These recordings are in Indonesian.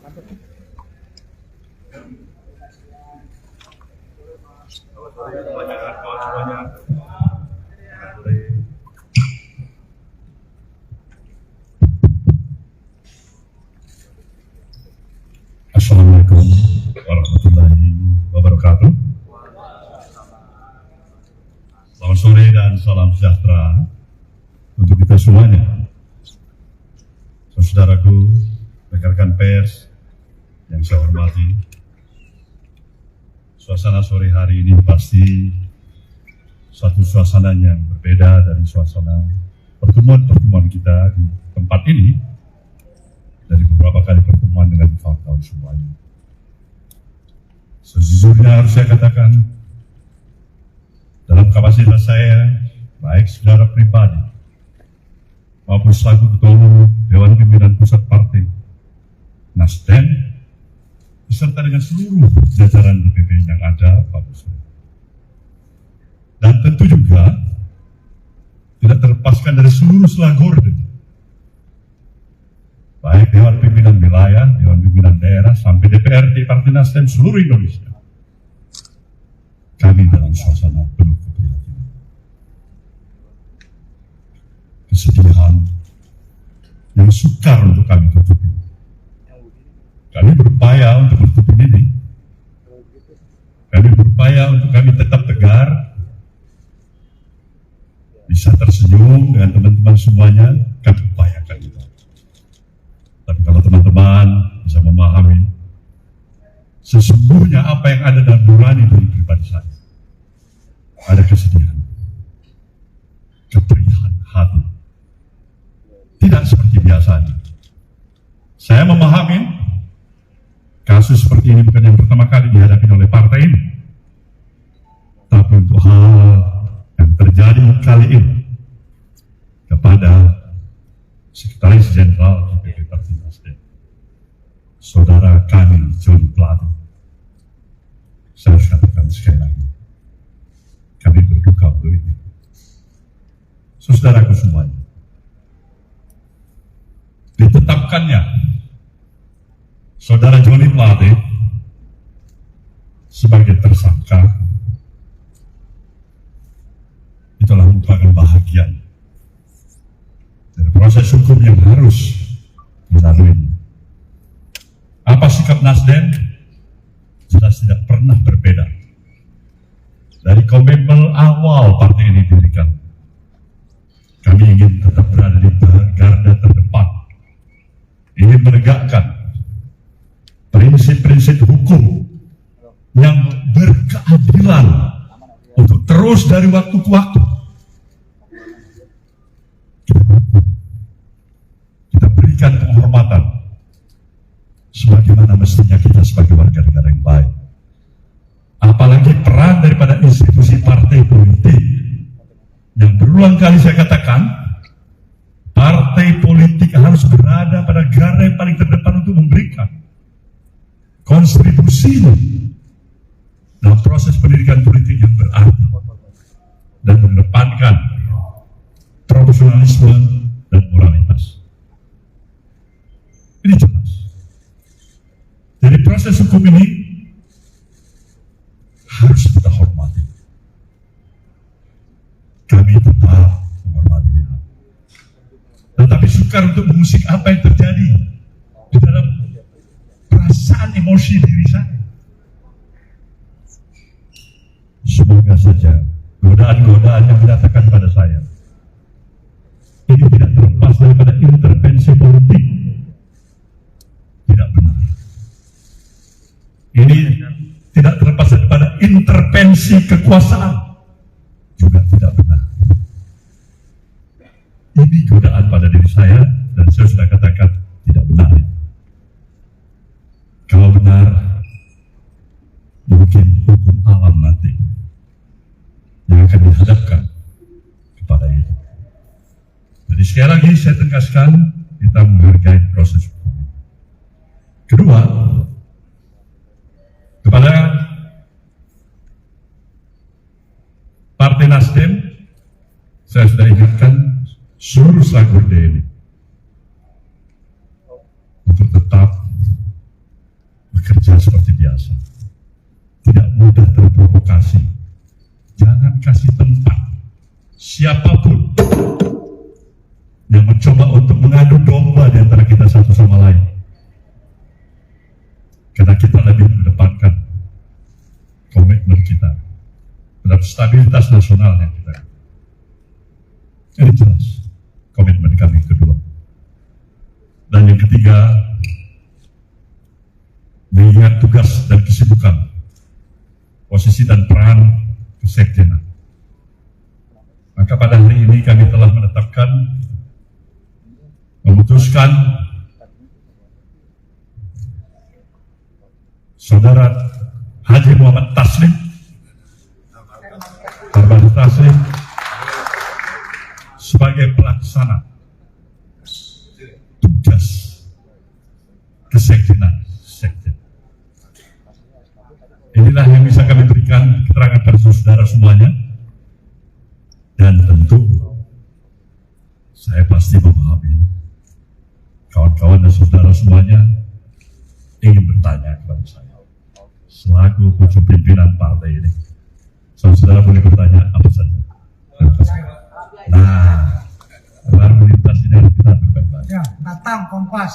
Assalamualaikum warahmatullahi wabarakatuh. Selamat sore dan salam sejahtera untuk kita semuanya. Saudaraku, rekan-rekan pers yang saya hormati, suasana sore hari ini pasti satu suasana yang berbeda dari suasana pertemuan-pertemuan kita di tempat ini dari beberapa kali pertemuan dengan kawan-kawan semuanya. Sejujurnya harus saya katakan, dalam kapasitas saya, baik secara pribadi maupun selaku Ketua Umum Dewan Pimpinan Pusat Partai Nasdem, beserta dengan seluruh jajaran DPP yang ada pada sore. Dan tentu juga tidak terlepaskan dari seluruh selagor, baik Dewan Pimpinan Wilayah, Dewan Pimpinan Daerah, sampai DPRD Partai Nasdem seluruh Indonesia. Kami dalam suasana penuh keprihatinan, kesedihan yang sukar untuk kami tutupi. Kami berupaya untuk menutupi ini. Kami berupaya untuk kami tetap tegar, bisa tersenyum dengan teman-teman semuanya. Kami upayakan itu. Tapi kalau teman-teman bisa memahami, sesungguhnya apa yang ada dalam nurani dari pribadi saya, ada kesedihan, keperihan hati, tidak seperti biasanya. Saya memahami kasus seperti ini bukan yang pertama kali dihadapi oleh partai ini, tapi untuk hal yang terjadi kali ini kepada Sekretaris Jenderal DPP Partai Nasdem, saudara kami Joni Plate, saya harus katakan sekali lagi, kami berduka untuk ini. Saudaraku semuanya, ditetapkannya saudara Joni Plate sebagai tersangka itulah merupakan bahagian dari proses hukum yang harus dilalui. Apa sikap Nasdem? Jelas tidak pernah berbeda. Dari komitmen awal partai ini didirikan, kami ingin tetap berada di garda terdepan, ingin menegakkan prinsip-prinsip hukum yang berkeadilan untuk terus dari waktu ke waktu. Kita berikan penghormatan sebagaimana mestinya kita sebagai warga negara yang baik. Apalagi peran daripada institusi partai politik yang berulang kali saya katakan, partai politik harus berada pada garda yang paling terdepan untuk memberikan kontribusi dalam proses pendidikan politik yang berarti dan mengedepankan profesionalisme dan moralitas. Ini jelas. Jadi proses hukum ini harus kita hormati. Kami tetap menghormati ini. Tetapi sukar untuk mengusik apa yang terjadi di dalam perasaan emosi diri saya. Semoga saja godaan-godaan yang dikatakan pada saya ini tidak terlepas daripada intervensi politik. Tidak benar. Ini tidak terlepas daripada intervensi kekuasaan. Juga tidak benar. Ini godaan pada diri saya dan saya sudah katakan tidak benar. Kalau benar, mungkin hukum alam nanti yang akan dihadapkan kepada itu. Jadi sekali lagi saya tegaskan, kita menghargai proses hukum. Kedua, kepada Partai Nasdem, saya sudah ingatkan seluruh selagor ini untuk tetap biasa. Tidak mudah terprovokasi. Jangan kasih tempat siapapun yang mencoba untuk mengadu domba di antara kita satu sama lain. Karena kita lebih mengedepankan komitmen kita terhadap stabilitas nasional yang kita. Ini jelas komitmen kami yang kedua. Dan yang ketiga, mengingat tugas dan kesibukan, posisi dan peran kesekjenan. Maka pada hari ini kami telah memutuskan Saudara Haji Muhammad Taslim sebagai pelaksana tugas kesekjenan sekjen. Inilah yang bisa kami berikan keterangan pada saudara semuanya, dan tentu saya pasti memahami kawan-kawan dan saudara semuanya ingin bertanya kepada saya selaku pucuk pimpinan partai ini. Saudara boleh bertanya apa saja. Nah, lalu lintas ini harus kita berbaik-baik. Ya, Batang, Kompas,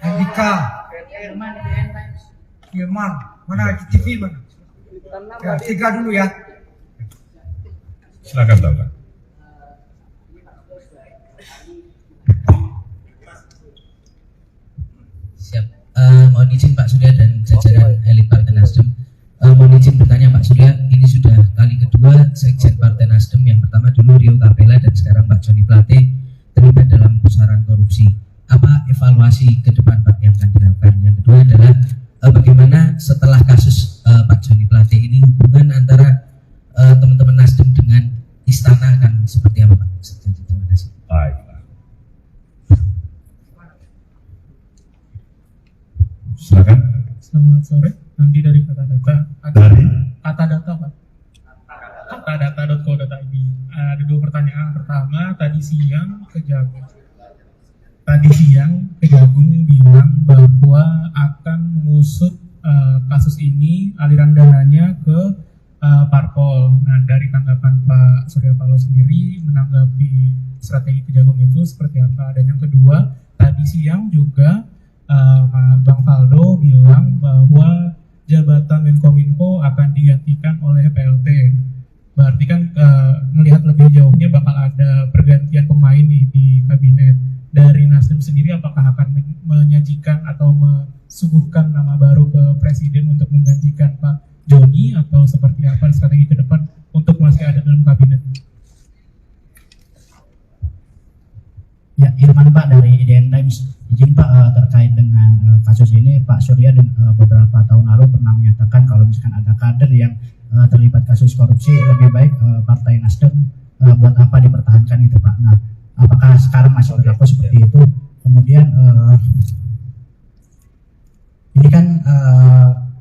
Andika, Firman, mana di TV mana? Ya, 3 dulu ya. Silakan Bapak. Siap. Mohon izin Pak Surya dan jajaran elit Partai Nasdem. Mohon izin bertanya Pak Surya, ini sudah kali kedua Sekjen Partai Nasdem, yang pertama dulu Rio Capella dan sekarang Pak Joni Plate terlibat dalam pusaran korupsi. Apa evaluasi ke depan Pak yang akan dilakukan? Yang kedua adalah bagaimana setelah kasus Pak Joni Plate ini hubungan antara teman-teman Nasdem dengan Istana akan seperti apa Pak? Terima kasih. Baik. Silakan. Selamat sore, Andi dari Kata Data. Dari Kata Data Pak. Katadata.co.id. Ada 2 pertanyaan. Pertama, tadi siang Kejagung bilang bahwa akan mengusut kasus ini, aliran dananya ke parpol. Nah, dari tanggapan Pak Surya Paloh sendiri menanggapi strategi Kejagung itu seperti apa? Dan yang kedua, tadi siang juga Bang Faldo bilang bahwa jabatan Menkominfo akan digantikan oleh PLT. Berarti kan melihat lebih jauhnya bakal ada pergantian pemain nih di kabinet. Dari Nasdem sendiri apakah akan menyajikan atau suguhkan nama baru ke Presiden untuk menggantikan Pak Joni, atau seperti apa strategi ke depan untuk masih ada dalam kabinet? Ya, Irfan Pak dari IDN Times. Izin Pak, terkait dengan kasus ini, Pak Surya dan beberapa tahun lalu pernah menyatakan kalau misalkan ada kader yang terlibat kasus korupsi, lebih baik Partai Nasdem buat apa dipertahankan itu Pak. Nah, apakah sekarang masih berlaku seperti itu? Kemudian ini kan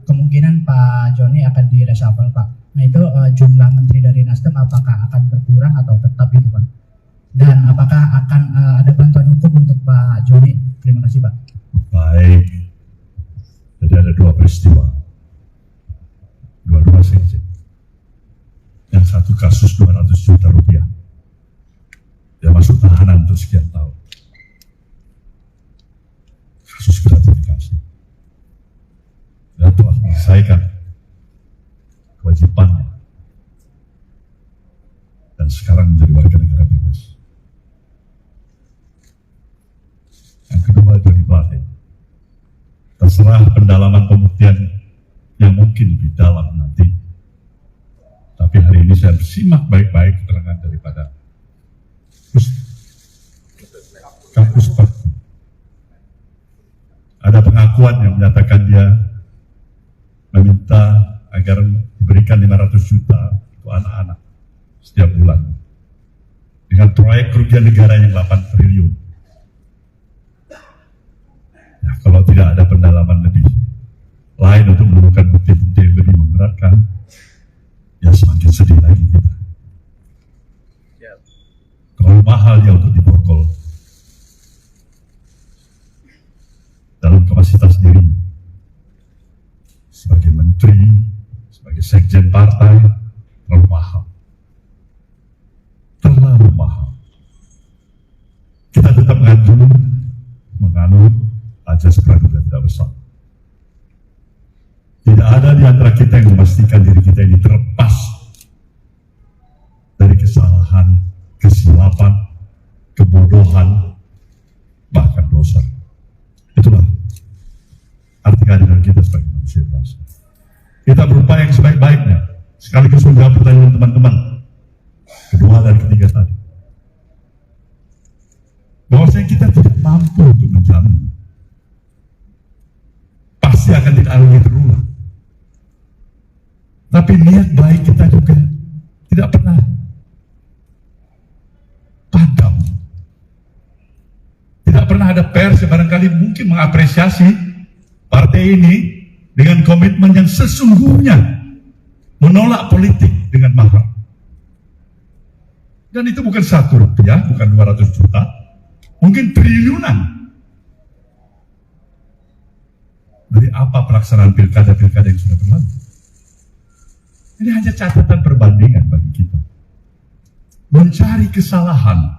kemungkinan Pak Joni akan direshuffle Pak. Nah itu jumlah menteri dari Nasdem apakah akan berkurang atau tetap itu Pak? Dan apakah akan ada bantuan hukum untuk Pak Joni? Terima kasih Pak. baik. Jadi ada 2 peristiwa. Dua-dua sekjen. Yang satu kasus 200 juta rupiah. Dia masuk tahanan untuk sekian tahun. Kasus gratifikasi. Dia telah menyelesaikan kewajibannya. Dan sekarang menjadi warga negara bebas. Yang kedua, Joni Plate. Terserah pendalaman pembuktian yang mungkin di dalam nanti. Tapi hari ini saya simak baik-baik keterangan daripada Kapus Pertu. Ada pengakuan yang menyatakan dia meminta agar diberikan 500 juta untuk anak-anak setiap bulan dengan proyek kerugian negara yang 8 triliun. Nah, kalau tidak ada pendalaman lebih lain untuk menemukan bukti-bukti yang lebih memberatkan, ya semakin sedih lagi kita. Terlalu mahal ya untuk diborgol dalam kapasitas dirinya. bersama. Tidak ada di antara kita yang memastikan diri kita ini terlepas dari kesalahan, kesilapan, kebodohan, bahkan dosa. Itulah arti kehadiran kita sebagai manusia biasa. Kita berupaya yang sebaik-baiknya, sekaligus menjawab pertanyaan teman-teman kedua dan ketiga tadi. Bahwasanya kita tidak mampu untuk menjamin pasti akan tidak lagi terulang. Tapi niat baik kita juga tidak pernah padam. Tidak pernah ada pers yang barangkali mungkin mengapresiasi partai ini dengan komitmen yang sesungguhnya menolak politik dengan mahal. Dan itu bukan 1 rupiah, bukan 200 juta, mungkin triliunan. Dari apa pelaksanaan pilkada-pilkada yang sudah berlalu? Ini hanya catatan perbandingan bagi kita. Mencari kesalahan.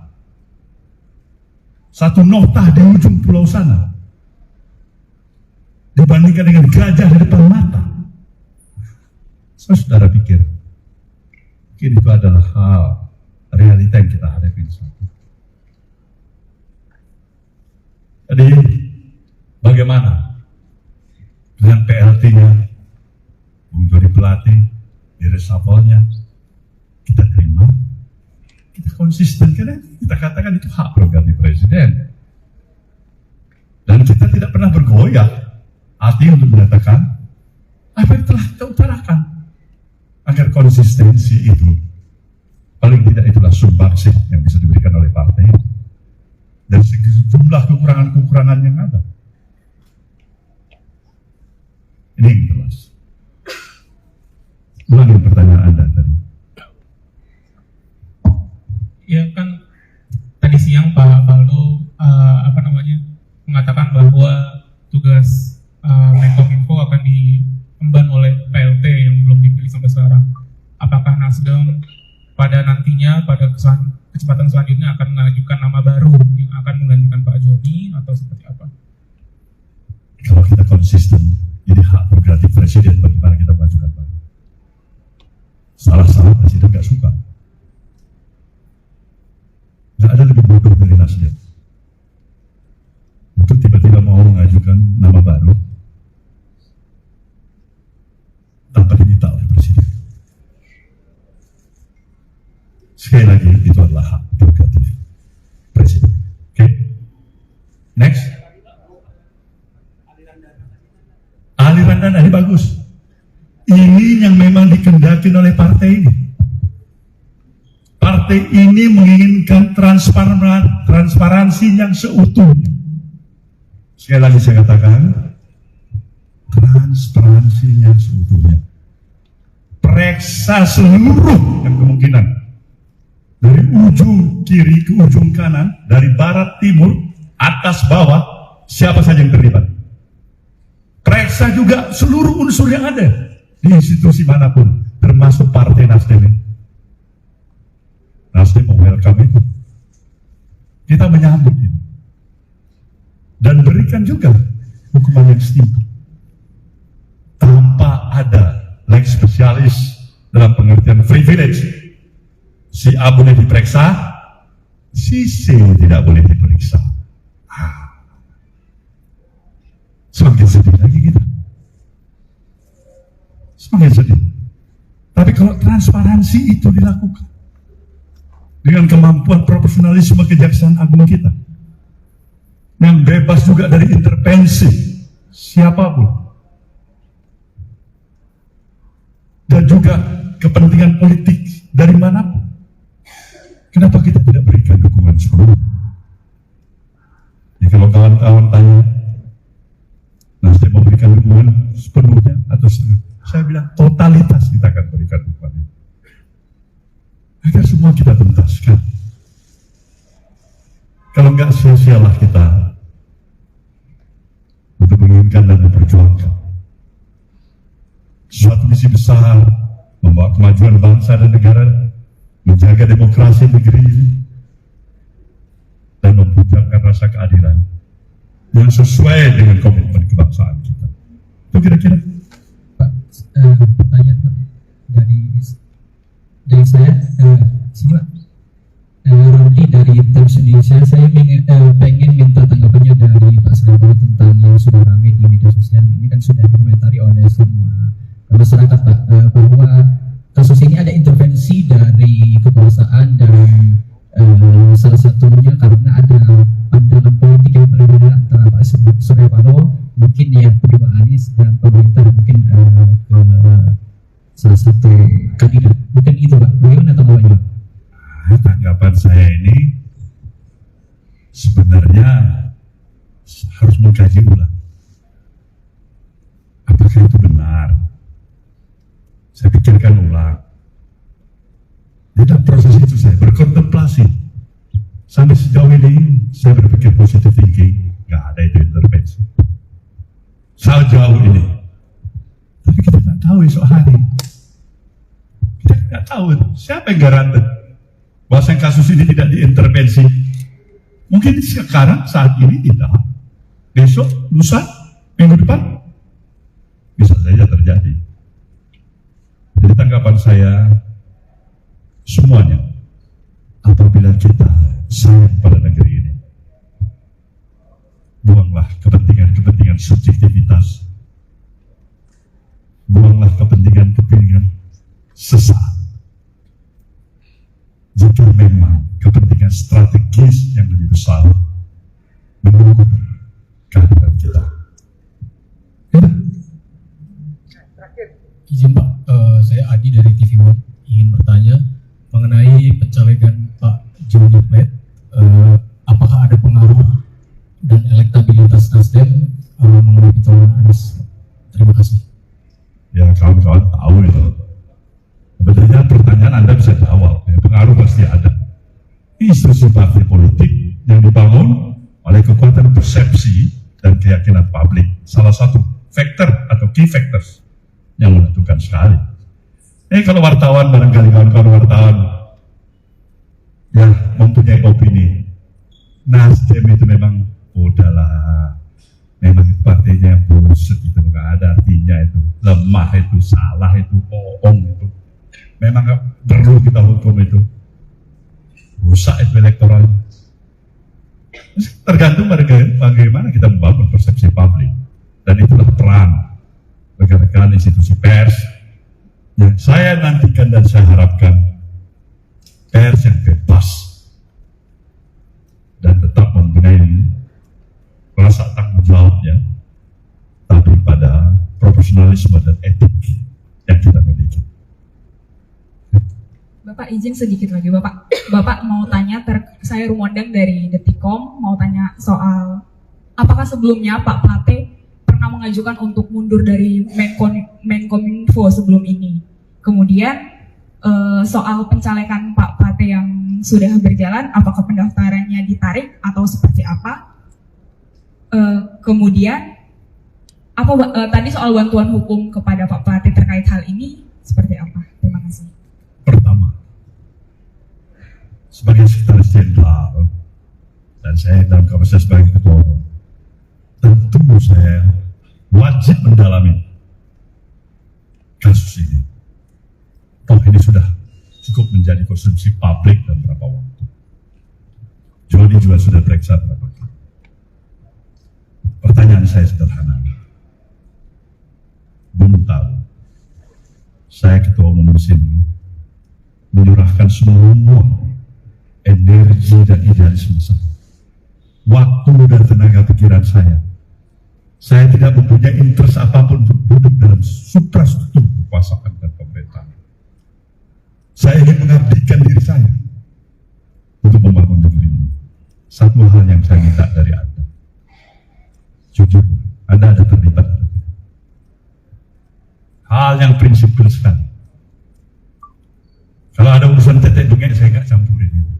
Satu nota di ujung pulau sana dibandingkan dengan gajah di depan mata. Saudara pikir mungkin itu adalah hal realita yang kita hadapi saat ini. Jadi bagaimana dengan PLT-nya Bung Joni Plate di reshuffle-nya kita terima, kita konsisten, karena kita katakan itu hak prerogatif presiden dan kita tidak pernah bergoyah hati untuk menyatakan apa yang telah kita utarakan, agar konsistensi itu paling tidak itulah sumbangsih yang bisa diberikan oleh partai dan sejumlah kekurangan-kekurangan yang ada. Ini yang jelas. Ulangi pertanyaan Anda tadi. Ya kan tadi siang Pak Baldo mengatakan bahwa tugas Menkominfo akan diemban oleh PLT yang belum dipilih sampai sekarang. Apakah Nasdem pada nantinya pada kesempatan selanjutnya akan mengajukan nama baru yang akan menggantikan Pak Joni atau seperti apa? Kalau kita konsisten, ini hak prerogatif presiden bagaimana kita mengajukan baru. Salah-salah presiden nggak suka. Nggak ada lebih bodoh dari Nasdem untuk tiba-tiba mau mengajukan nama baru tanpa diminta oleh presiden. Sekali lagi, itu adalah hak prerogatif presiden. Oke, next. Aliran dana ini bagus. Ini yang memang dikehendaki oleh partai ini. Partai ini menginginkan transparansi yang seutuhnya. Sekali lagi saya katakan, transparansi yang seutuhnya. Periksa seluruh yang kemungkinan. Dari ujung kiri ke ujung kanan, dari barat timur, atas bawah, siapa saja yang terlibat. Periksa juga seluruh unsur yang ada di institusi manapun, termasuk partai Nasdem ini. Nasdem welcome itu. Kita menyambut ini. Dan berikan juga hukuman yang setimpal. Tanpa ada lex spesialis dalam pengertian privilege. Si A boleh diperiksa, si C tidak boleh diperiksa. Semakin sedih lagi kita. Semakin sedih. Tapi kalau transparansi itu dilakukan dengan kemampuan profesionalisme Kejaksaan Agung kita yang bebas juga dari intervensi siapapun dan juga kepentingan politik dari manapun, kenapa kita tidak berikan dukungan sepenuhnya? Jadi kalau kawan-kawan tanya Nasdem memberikan dukungan sepenuhnya atau setengah, saya bilang totalitas kita akan berikan dukungan itu agar semua kita tuntaskan. Kalau enggak, sia-sialah kita untuk menginginkan dan memperjuangkan suatu misi besar, membawa kemajuan bangsa dan negara, menjaga demokrasi negeri ini, dan mempunyai rasa keadilan yang sesuai dengan komitmen kebangsaan kita. Itu kira-kira. Pak, pertanyaan Pak dari saya, sini Pak. Ramli dari Times Indonesia, saya pengen minta tanggapannya dari Pak Surya tentang yang sudah ramai di media sosial. Ini kan sudah dikomentari oleh semua masyarakat Pak, bahwa kasus ini ada intervensi dari kekuasaan dan salah satunya karena ada pandangan politik yang berbeda antara Pak Surya Paloh, mungkin ya kedua Anies dan pemerintah mungkin ke salah satu kandidat. Mungkin itu Pak, bagaimana tanggapannya Pak? Tanggapan saya ini sebenarnya harus mengkaji ulang. Apakah itu benar? Saya pikirkan ulang. Di dalam proses itu saya berkontemplasi. Sampai sejauh ini saya berpikir positive thinking, nggak ada itu intervensi. Sejauh ini. Tapi kita nggak tahu esok hari. Kita nggak tahu siapa yang garanti bahwa kasus ini tidak diintervensi. Mungkin sekarang, saat ini tidak. Besok, lusa, minggu depan, bisa saja terjadi. Jadi tanggapan saya, semuanya, apabila kita sayang pada negeri ini, buanglah kepentingan subjektivitas, buanglah kepentingan sesaat. Jika memang kepentingan strategis yang lebih besar mendukung kehadiran kita. Izin Pak, saya Adi dari TV One ingin bertanya mengenai pencalegan Pak Johnny Plate. Apakah ada pengaruh dan elektabilitas Nasdem mengenai pencalonan Anies? Terima kasih. Ya, kawan-kawan tahu itu. Sebenarnya pertanyaan Anda bisa jawab, ya, pengaruh pasti ada. Institusi partai politik yang dibangun oleh kekuatan persepsi dan keyakinan publik, salah satu faktor atau key factors yang menentukan sekali. Kalau wartawan, barangkali kawan-kawan wartawan ya mempunyai opini, Nasdem itu memang udahlah, memang partainya buset itu, nggak ada artinya itu, lemah itu, salah itu, bohong itu. Memang nggak perlu kita hukum itu, rusak itu elektoral. Tergantung bagaimana kita membangun persepsi publik, dan itulah peran rekan-rekan institusi pers yang saya nantikan dan saya harapkan, pers yang bebas dan tetap mempunyai rasa tanggung jawabnya, tapi pada profesionalisme dan etik yang kita miliki. Bapak izin sedikit lagi, Bapak mau tanya, saya Rumondang dari Detikom, mau tanya soal apakah sebelumnya Pak Plate pernah mengajukan untuk mundur dari Menkominfo sebelum ini. Kemudian soal pencalekan Pak Plate yang sudah berjalan, apakah pendaftarannya ditarik atau seperti apa? Kemudian tadi soal bantuan hukum kepada Pak Plate terkait hal ini seperti apa? Terima kasih. Pertama, sebagai sekretaris jenderal dan saya dalam kapasitas sebagai ketua umum, tentu saya wajib mendalami kasus ini. Toh ini sudah cukup menjadi konsumsi publik dalam beberapa waktu. Jody juga sudah periksa berapa kali. Pertanyaan saya sederhana. Bung tahu, saya ketua umum di sini menyerahkan semua energi dan idealisme saya, waktu dan tenaga pikiran saya. Saya tidak mempunyai interest apapun untuk duduk dalam suprastruktur kekuasaan dan pemerintahan. Saya ingin mengabdikan diri saya untuk membangun negeri ini. Satu hal yang saya minta dari Anda, jujur, Anda ada terlibat. Hal yang prinsipil sekali. Kalau ada urusan tetek bengek, saya nggak campurin itu.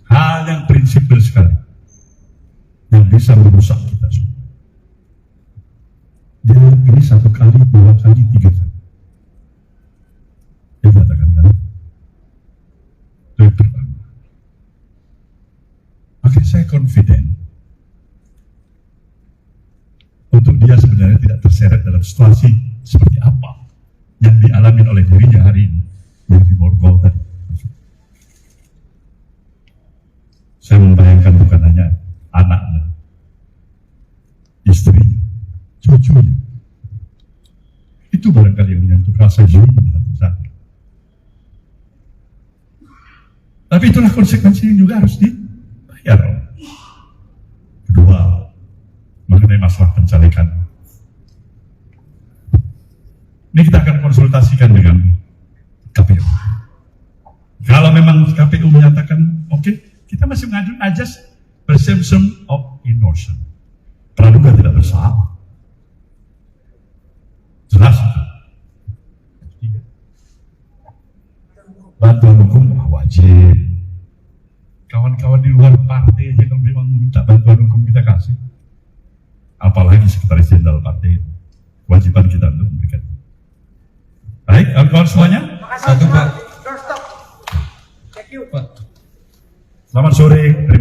Hal yang prinsipil sekali, yang bisa merusak kita semua. Dia ini 1 kali, 2 kali, 3 kali. Dia katakan kan? Itu yang pertama. Maka saya confident. dalam situasi seperti apa yang dialami oleh dirinya hari ini yang di Borgol tadi. Saya membayangkan bukan hanya anaknya, istrinya, cucunya. Itu barangkali yang menyentuh rasa human hati saya. Tapi itulah konsekuensi yang juga harus dibayar. Kedua, mengenai masalah pencalekan. Ini kita akan konsultasikan dengan KPU. Kalau memang KPU menyatakan oke, kita masih mengajukan ajas presumption of innocence. Praduga tidak bersalah. Jelas itu. Bantuan hukum wajib. Kawan-kawan di luar partai aja kalau memang minta bantuan hukum kita kasih. Apalagi sekretaris jenderal partai. Kewajiban kita untuk memberikan. Baik, kawan-kawan semuanya. Satu Pak. Selamat sore. Terima